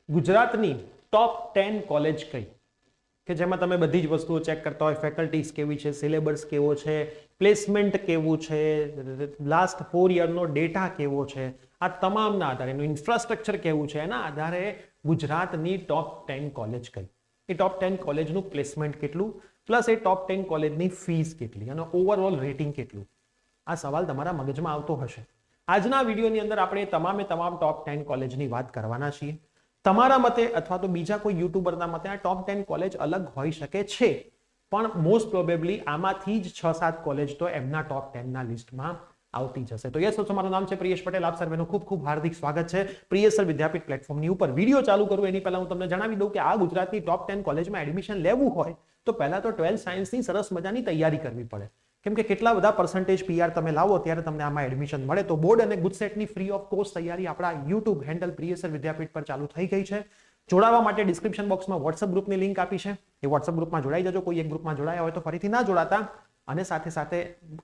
ગુજરાતની ટોપ 10 કોલેજ કઈ કે જેમાં તમે બધી જ વસ્તુઓ ચેક કરતા હોય, ફેકલ્ટીઝ કેવી છે, સિલેબસ કેવો છે, પ્લેસમેન્ટ કેવું છે, લાસ્ટ 4 યરનો ડેટા કેવો છે, આ તમામના આધારે એનું ઇન્ફ્રાસ્ટ્રક્ચર કેવું છે, એના આધારે ગુજરાતની ટોપ 10 કોલેજ કઈ, એ ટોપ 10 કોલેજનું પ્લેસમેન્ટ કેટલું, પ્લસ એ ટોપ 10 કોલેજની ફીસ કેટલી અને ઓવરઓલ રેટિંગ કેટલું, આ સવાલ તમારા મગજમાં આવતો હશે. આજના વિડીયોની અંદર આપણે તમામ ટોપ 10 કોલેજની વાત કરવાના છીએ. તમારા મતે અથવા તો બીજા કોઈ યુટ્યુબરના મતે આ ટોપ 10 કોલેજ અલગ હોઈ શકે છે, પણ મોસ્ટ પ્રોબેબલી આમાંથી જ 6-7 કોલેજ તો એમના ટોપ 10 ના લિસ્ટમાં આવતી જશે. તો યસ દોસ્તો, મારું નામ છે પ્રિયેશ પટેલ. આપ સર્વેનું ખૂબ ખૂબ હાર્દિક સ્વાગત છે પ્રિયેશ સર વિદ્યાપીઠ પ્લેટફોર્મની ઉપર. વિડીયો ચાલુ કરું એની પહેલા હું તમને જણાવી દઉં કે આ ગુજરાતની ટોપ 10 કોલેજમાં એડમિશન લેવું હોય તો પહેલા તો 12th સાયન્સની સરસ મજાની તૈયારી કરવી પડે, કેમ કે કેટલા બધા પર્સન્ટેજ પીઆર તમે લાવો ત્યારે તમને આમાં એડમિશન મળે. તો બોર્ડ અને ગુજસેટની ફ્રી ઓફ કોસ્ટ તૈયારી આપણા યુટ્યુબ હેન્ડલ પ્રિયેશ સર વિદ્યાપીઠ પર ચાલુ થઈ ગઈ છે. જોડાવા માટે ડિસ્ક્રિપ્શન બોક્સમાં વોટ્સઅપ ગ્રુપની લિંક આપી છે, એ વોટ્સઅપ ગ્રુપમાં જોડાઈ જજો. કોઈ એક ગ્રુપમાં જોડાયા હોય તો ફરીથી ના જોડાતા. અને સાથે સાથે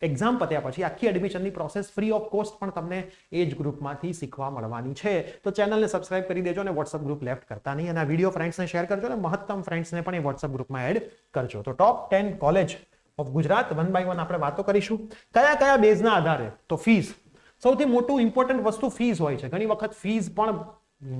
એક્ઝામ પત્યા પછી આખી એડમિશનની પ્રોસેસ ફ્રી ઓફ કોસ્ટ પણ તમને એ જ ગ્રુપમાંથી શીખવા મળવાની છે. તો ચેનલને સબસ્ક્રાઇબ કરી દેજો અને વોટ્સઅપ ગ્રુપ લેફ્ટ કરતા નહીં, અને આ વિડીયો ફ્રેન્ડ્સને શેર કરજો અને મહત્તમ ફ્રેન્ડ્સને પણ એ વોટ્સઅપ ગ્રુપમાં એડ કરજો. તો top 10 college of Gujarat one by one આપણે વાતો કરીશું. કયા કયા બેઝના આધારે? તો ફીસ, સૌથી મોટું ઇમ્પોર્ટન્ટ વસ્તુ ફીસ હોય છે. ઘણી વખત ફીસ પણ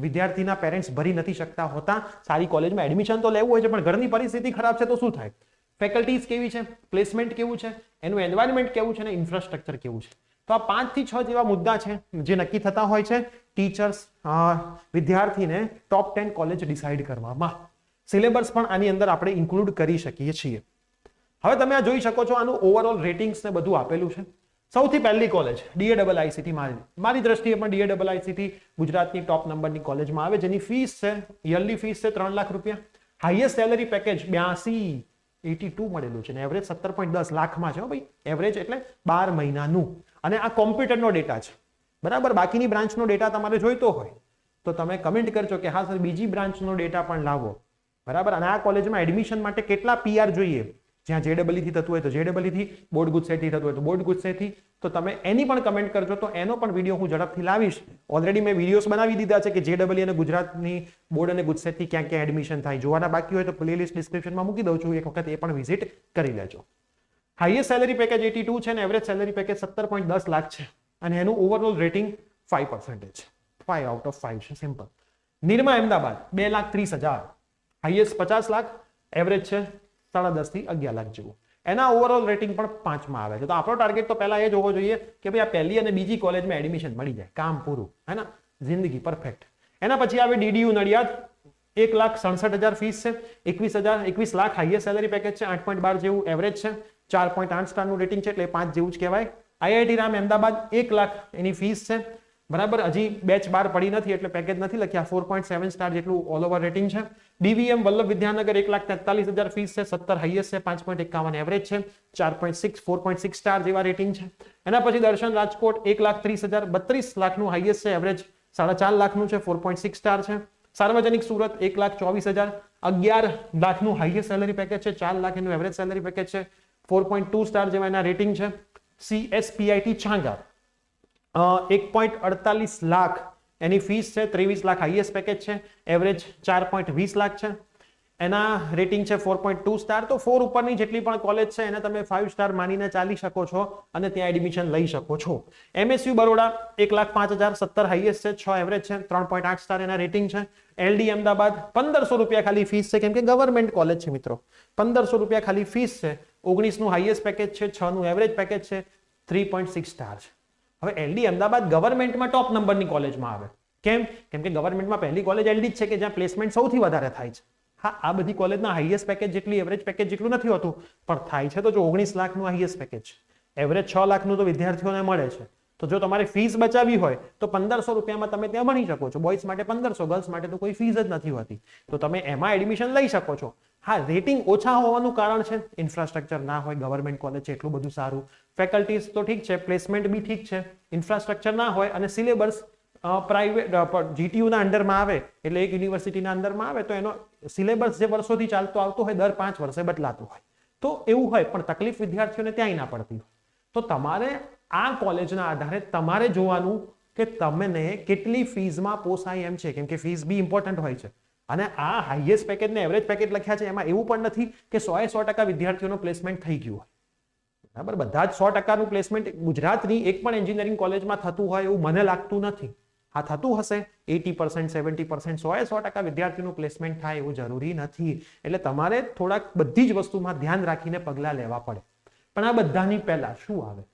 વિદ્યાર્થીના પેરેન્ટ્સ ભરી નથી શકતા હોતા. સારી કોલેજમાં એડમિશન તો લેવું હોય છે પણ ઘરની પરિસ્થિતિ ખરાબ છે તો શું થાય? ફેકલ્ટીઝ કેવી છે, પ્લેસમેન્ટ કેવું છે, એનું એન્વાયરમેન્ટ કેવું છે અને ઇન્ફ્રાસ્ટ્રક્ચર કેવું છે. તો આ 5 થી 6 જેવા મુદ્દા છે જે નક્કી થતા હોય છે ટીચર્સ વિદ્યાર્થીને ટોપ 10 કોલેજ ડિસાઈડ કરવામાં. સિલેબસ પણ આની અંદર આપણે ઇન્ક્લુડ કરી શકીએ છીએ. હવે તમે આ જોઈ શકો છો, આનું ઓવરઓલ રેટિંગ્સ ને બધું આપેલું છે. સૌથી પહેલી કોલેજ DAIIT. મારી દ્રષ્ટિએ પણ DAIIT ગુજરાતની ટોપ નંબરની કોલેજમાં આવે, જેની ફીસ છે, યરલી ફીસ છે 3 લાખ રૂપિયા. હાઈએસ્ટ સેલરી પેકેજ 82 મળેલું છે ને એવરેજ 17.10 લાખમાં છે. ભાઈ એવરેજ એટલે 12 મહિનાનું. અને આ કોમ્પ્યુટરનો ડેટા છે, બરાબર. બાકીની બ્રાન્ચનો ડેટા તમારે જોઈતો હોય તો તમે કમેન્ટ કરજો કે હા સર બીજી બ્રાન્ચનો ડેટા પણ લાવો, બરાબર. અને આ કોલેજમાં એડમિશન માટે કેટલા પીઆર જોઈએ? જ્યાં JEE થી થતું હોય તો JEE થી, બોર્ડ ગુજસેટ થી થતું હોય તો બોર્ડ ગુજસેટ થી. તો તમે એની પણ કમેન્ટ કરજો, તો એનો પણ વિડીયો હું ઝડપથી લાવીશ. ઓલરેડી મેં વિડીયોઝ બનાવી દીધા છે કે JEE અને ગુજરાતની બોર્ડ અને ગુજસેટ થી ક્યાં ક્યાં એડમિશન થાય. જોવાના બાકી હોય તો પ્લેલિસ્ટ ડિસ્ક્રિપ્શનમાં મૂકી દઉં છું, એક વખત એ પણ વિઝિટ કરી લેજો. હાઈએસ્ટ સેલરી પેકેજ 82 છે અને એવરેજ સેલરી પેકેજ 17.10 લાખ છે, અને એનું ઓવરઓલ રેટિંગ 5% છે. 5 આઉટ ઓફ 5 છે, simple. Nirma Ahmedabad 2,30,000, highest 50 lakh, average છે 10.5 થી 11 લાખ જેવું. એના ઓવરઓલ રેટિંગ પણ 5 માં આવે છે. તો આપણો ટાર્ગેટ તો પહેલા એ જ હોવો જોઈએ કે ભાઈ આ પહેલી અને બીજી કોલેજમાં એડમિશન મળી જાય, કામ પૂરું, હે ને, જિંદગી પરફેક્ટ. એના પછી આવે DDU નડિયાદ, 1,67,000 ફીસ છે, 21 લાખ હાઈએસ્ટ સેલરી પેકેજ છે, 8.12 જેવું એવરેજ છે, 4.8 સ્ટારનું રેટિંગ છે, એટલે 5 જેવું જ કહેવાય. IIT રામ અમદાવાદ 1 લાખ એની ફીસ છે, બરાબર. હજી બેચ 12 પડી નથી એટલે પેકેજ નથી લખ્યા. 4.7 સ્ટાર જેટલું ઓલ ઓવર રેટિંગ છે. DVM વલ્લભ વિદ્યાનગર 1,43,000 ફીસ છે, 17 હાઈએસ્ટ છે, 5.51 એવરેજ છે, 4.6 સ્ટાર જેવા રેટિંગ છે. એના પછી દર્શન રાજકોટ 1,30,000, 32 લાખનું હાઈએસ્ટ છે, એવરેજ 4.5 લાખનું છે, 4.6 સ્ટાર છે. સાર્વજનિક સુરત 1,24,000, 11 લાખનું હાઈએસ્ટ સેલરી પેકેજ છે, 4 લાખ એનું એવરેજ સેલરી પેકેજ છે, 4.2 સ્ટાર જેવા એના રેટિંગ છે. CSPIT છાંગા 1.48 લાખ એની ફીસ છે, 23 લાખ હાઈએસ્ટ પેકેજ છે, એવરેજ 4.20 લાખ છે, એના રેટિંગ છે 4.2 સ્ટાર. તો 4 ઉપરની જેટલી પણ કોલેજ છે એને તમે 5 સ્ટાર માનીને ચાલી શકો છો અને ત્યાં એડમિશન લઈ શકો છો. MSU બરોડા 1,05,000, 17 હાઈએસ્ટ છે, 6 એવરેજ છે, 3.8 સ્ટાર એના રેટિંગ છે. LD અમદાવાદ 1,500 રૂપિયા ખાલી ફીસ છે, કેમ કે ગવર્મેન્ટ કોલેજ છે મિત્રો. 1,500 રૂપિયા ખાલી ફીસ છે, 19 નું હાઈએસ્ટ પેકેજ છે, 6 નું એવરેજ પેકેજ છે, 3.6 સ્ટાર છે. હવે LD અમદાવાદ ગવર્મેન્ટમાં ટોપ નંબરની કોલેજમાં આવે. કેમ? કેમ કે ગવર્મેન્ટમાં પહેલી કોલેજ LD જ છે કે જ્યાં પ્લેસમેન્ટ સૌથી વધારે થાય છે. હા, આ બધી કોલેજના હાઈએસ્ટ પેકેજ જેટલી એવરેજ પેકેજ જેટલું નથી હોતું, પણ થાય છે. તો જો 19 લાખનું હાઈએસ્ટ પેકેજ છે, એવરેજ 6 લાખનું તો વિદ્યાર્થીઓને મળે છે. તો જો તમારે ફીસ બચાવી હોય તો 1,500 રૂપિયામાં તમે ત્યાં ભણી શકો છો. બોયઝ માટે 1,500, ગર્લ્સ માટે તો કોઈ ફીસ જ નથી હોતી, તો તમે એમાં એડમિશન લઈ શકો છો. હા, રેટિંગ ઓછા હોવાનું કારણ છે ઇન્ફ્રાસ્ટ્રક્ચર ના હોય. ગવર્મેન્ટ કોલેજ છે એટલું બધું સારું, ફેકલ્ટીઝ તો ઠીક છે, પ્લેસમેન્ટ બી ઠીક છે, ઇન્ફ્રાસ્ટ્રક્ચર ના હોય અને સિલેબસ પ્રાઇવેટ GTU ના અંડરમાં આવે એટલે એક યુનિવર્સિટીના અંડરમાં આવે તો એનો સિલેબસ જે વર્ષોથી ચાલતો આવતો હોય, દર 5 વર્ષે બદલાતું હોય, તો એવું હોય. પણ તકલીફ વિદ્યાર્થીઓને ત્યાંય ના પડતી હોય. તો તમારે આ કોલેજના આધારે તમારે જોવાનું કે તમને કેટલી ફીઝમાં પોસાય એમ છે, કેમ કે ફીઝ બી ઇમ્પોર્ટન્ટ હોય છે. અને આ હાઈએસ્ટ પેકેજ ને એવરેજ પેકેજ લખ્યા છે એમાં એવું પણ નથી કે 100% વિદ્યાર્થીઓનું પ્લેસમેન્ટ થઈ ગયું હોય. બરાબર, બધા જ 100%નું પ્લેસમેન્ટ ગુજરાતની એક પણ એન્જિનિયરિંગ કોલેજમાં થતું હોય એવું મને લાગતું નથી. હા, થતું હશે 80%, 70%, 100% વિદ્યાર્થીનું પ્લેસમેન્ટ થાય એવું જરૂરી નથી. એટલે તમારે થોડાક બધી જ વસ્તુમાં ધ્યાન રાખીને પગલાં લેવા પડે. પણ આ બધાની પહેલા શું આવે?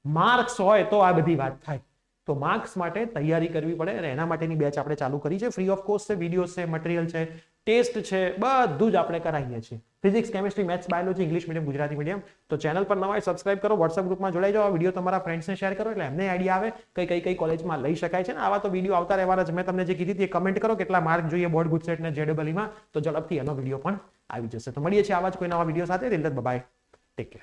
માર્ક્સ હોય તો આ બધી વાત થાય. તો માર્ક્સ માટે તૈયારી કરવી પડે અને એના માટેની બેચ આપણે ચાલુ કરી છે. ફ્રી ઓફ કોસ્ટ છે, વિડીયોઝ છે, મટીરિયલ છે, ટેસ્ટ છે, બધું જ આપણે કરાવીએ છીએ. Physics, chemistry, maths, biology, English medium, Gujarati medium. તો ચેનલ પર નવા સબસ્ક્રાઇબ કરો, વોટ્સઅપ ગ્રુપમાં જોડાઈ જાઓ, વિડીયો તમારા ફ્રેન્ડ્સને શેર કરો એટલે એમને આઈડિયા આવે કઈ કોલેજમાં લઈ શકાય છે. ને આવા તો વિડીયો આવતા રહેવાના જ. મેં તમને જે કીધી હતી કમેન્ટ કરો કેટલા માર્ક જોઈએ બોર્ડ, ગુજસેટ ને JEE માં, તો ઝડપથી એનો વિડીયો પણ આવી જશે. તો મળીએ છીએ આવા જ કોઈ નવા વિડીયો સાથે. Bye, take care.